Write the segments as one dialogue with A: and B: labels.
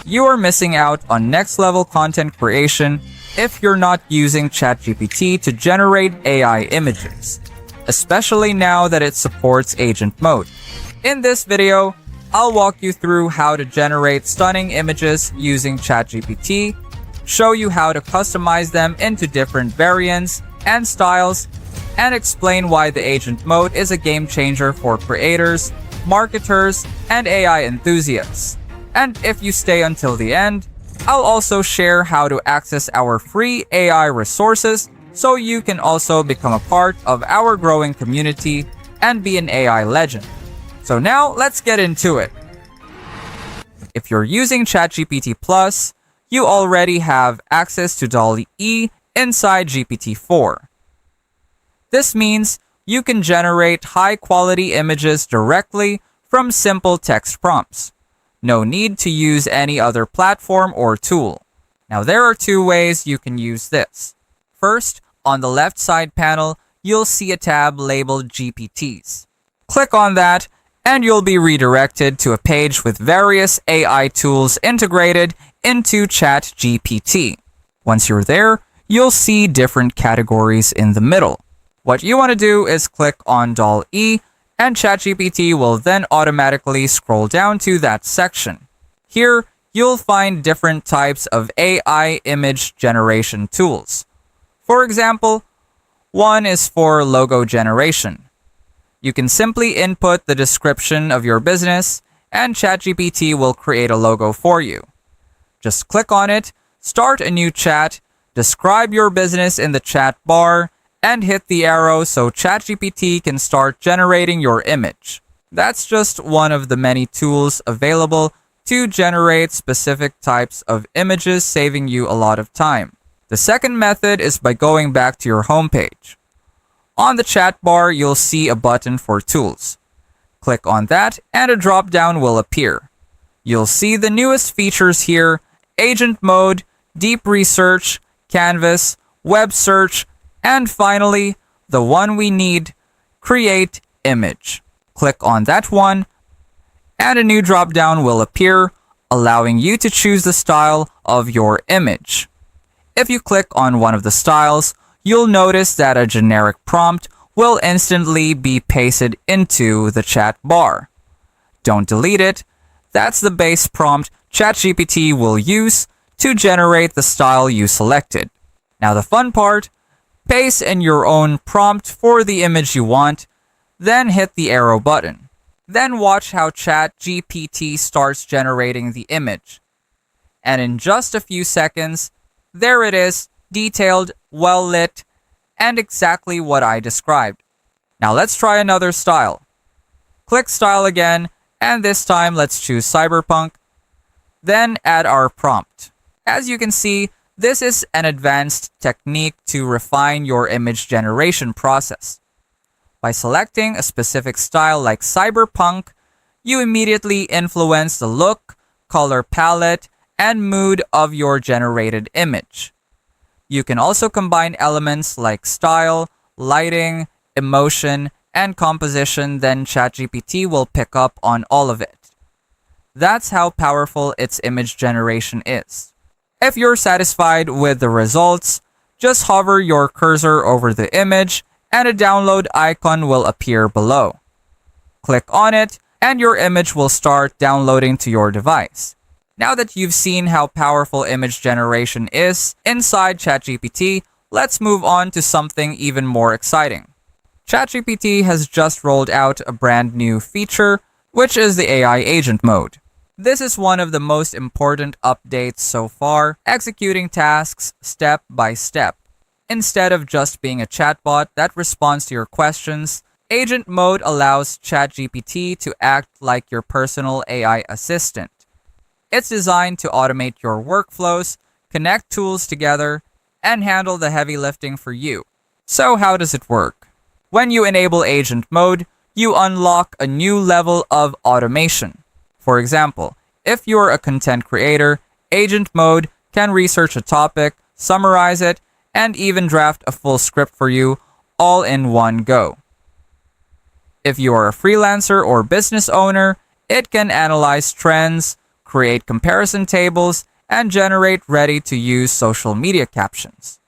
A: You are missing out on next-level content creation if you're not using ChatGPT to generate AI images, especially now that it supports agent mode. In this video, I'll walk you through how to generate stunning images using ChatGPT, show you how to customize them into different variants and styles, and explain why the agent mode is a game changer for creators, marketers, and AI enthusiasts. And if you stay until the end, I'll also share how to access our free AI resources so you can also become a part of our growing community and be an AI legend. So now let's get into it. If you're using ChatGPT Plus, you already have access to DALL-E inside GPT-4. This means you can generate high-quality images directly from simple text prompts. No need to use any other platform or tool. Now there are two ways you can use this. First, on the left side panel, you'll see a tab labeled GPTs. Click on that and you'll be redirected to a page with various AI tools integrated into ChatGPT. Once you're there, you'll see different categories in the middle. What you want to do is click on DALL-E, and ChatGPT will then automatically scroll down to that section. Here, you'll find different types of AI image generation tools. For example, one is for logo generation. You can simply input the description of your business, and ChatGPT will create a logo for you. Just click on it, start a new chat, describe your business in the chat bar, and hit the arrow so ChatGPT can start generating your image. That's just one of the many tools available to generate specific types of images, saving you a lot of time. The second method is by going back to your homepage. On the chat bar, you'll see a button for tools. Click on that and a drop-down will appear. You'll see the newest features here: agent mode, deep research, canvas, web search, and finally, the one we need, create image. Click on that one and a new drop-down will appear, allowing you to choose the style of your image. If you click on one of the styles, you'll notice that a generic prompt will instantly be pasted into the chat bar. Don't delete it. That's the base prompt ChatGPT will use to generate the style you selected. Now the fun part, paste in your own prompt for the image you want, then hit the arrow button. Then watch how ChatGPT starts generating the image. And in just a few seconds, there it is, detailed, well lit, and exactly what I described. Now let's try another style. Click style again, and this time let's choose cyberpunk. Then add our prompt. As you can see, this is an advanced technique to refine your image generation process. By selecting a specific style like cyberpunk, you immediately influence the look, color palette, and mood of your generated image. You can also combine elements like style, lighting, emotion, and composition, then ChatGPT will pick up on all of it. That's how powerful its image generation is. If you're satisfied with the results, just hover your cursor over the image and a download icon will appear below. Click on it and your image will start downloading to your device. Now that you've seen how powerful image generation is inside ChatGPT, let's move on to something even more exciting. ChatGPT has just rolled out a brand new feature, which is the AI agent mode. This is one of the most important updates so far, executing tasks step by step. Instead of just being a chatbot that responds to your questions, agent mode allows ChatGPT to act like your personal AI assistant. It's designed to automate your workflows, connect tools together, and handle the heavy lifting for you. So how does it work? When you enable agent mode, you unlock a new level of automation. For example, if you're a content creator, agent mode can research a topic, summarize it, and even draft a full script for you, all in one go. If you are a freelancer or business owner, it can analyze trends, create comparison tables, and generate ready-to-use social media captions.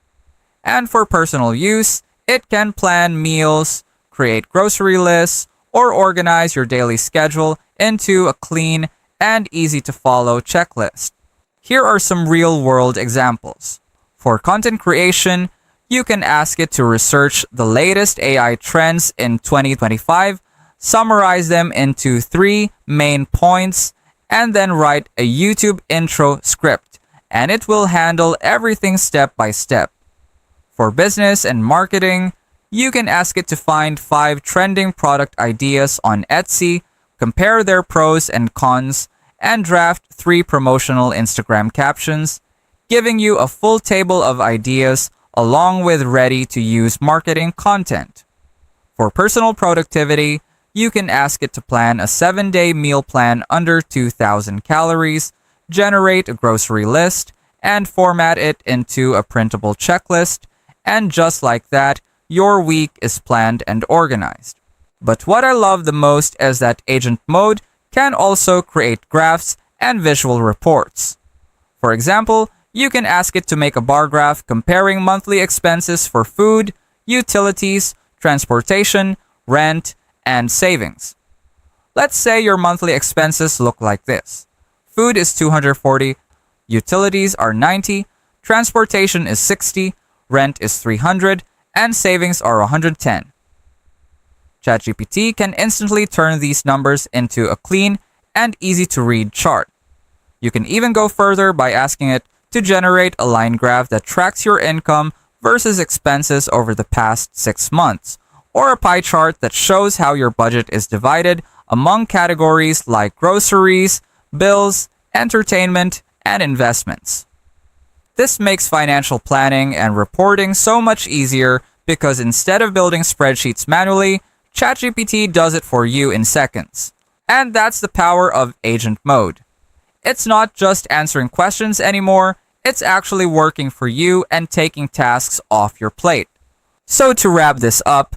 A: And for personal use, it can plan meals, create grocery lists, or organize your daily schedule into a clean and easy-to-follow checklist. Here are some real-world examples. For content creation, you can ask it to research the latest AI trends in 2025, summarize them into 3 main points, and then write a YouTube intro script, and it will handle everything step by step. For business and marketing, you can ask it to find 5 trending product ideas on Etsy, compare their pros and cons, and draft 3 promotional Instagram captions, giving you a full table of ideas along with ready-to-use marketing content. For personal productivity, you can ask it to plan a 7-day meal plan under 2,000 calories, generate a grocery list, and format it into a printable checklist, and just like that, your week is planned and organized. But what I love the most is that Agent Mode can also create graphs and visual reports. For example, you can ask it to make a bar graph comparing monthly expenses for food, utilities, transportation, rent, and savings. Let's say your monthly expenses look like this. Food is $240, utilities are $90, transportation is $60, rent is $300, and savings are $110. ChatGPT can instantly turn these numbers into a clean and easy-to-read chart. You can even go further by asking it to generate a line graph that tracks your income versus expenses over the past 6 months, or a pie chart that shows how your budget is divided among categories like groceries, bills, entertainment, and investments. This makes financial planning and reporting so much easier because instead of building spreadsheets manually, ChatGPT does it for you in seconds. And that's the power of Agent Mode. It's not just answering questions anymore, it's actually working for you and taking tasks off your plate. So to wrap this up,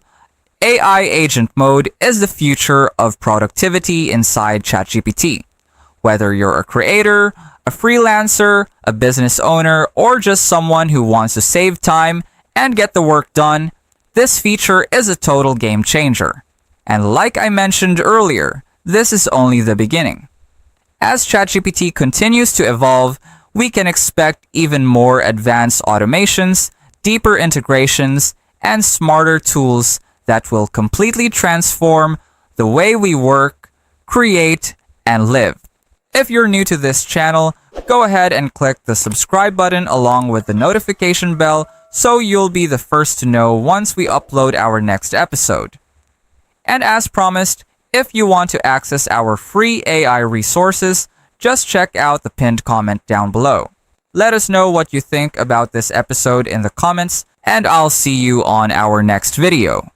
A: AI Agent Mode is the future of productivity inside ChatGPT. Whether you're a creator, a freelancer, a business owner, or just someone who wants to save time and get the work done, this feature is a total game changer. And like I mentioned earlier, this is only the beginning. As ChatGPT continues to evolve, we can expect even more advanced automations, deeper integrations, and smarter tools that will completely transform the way we work, create, and live. If you're new to this channel, go ahead and click the subscribe button along with the notification bell so you'll be the first to know once we upload our next episode. And as promised, if you want to access our free AI resources, just check out the pinned comment down below. Let us know what you think about this episode in the comments, and I'll see you on our next video.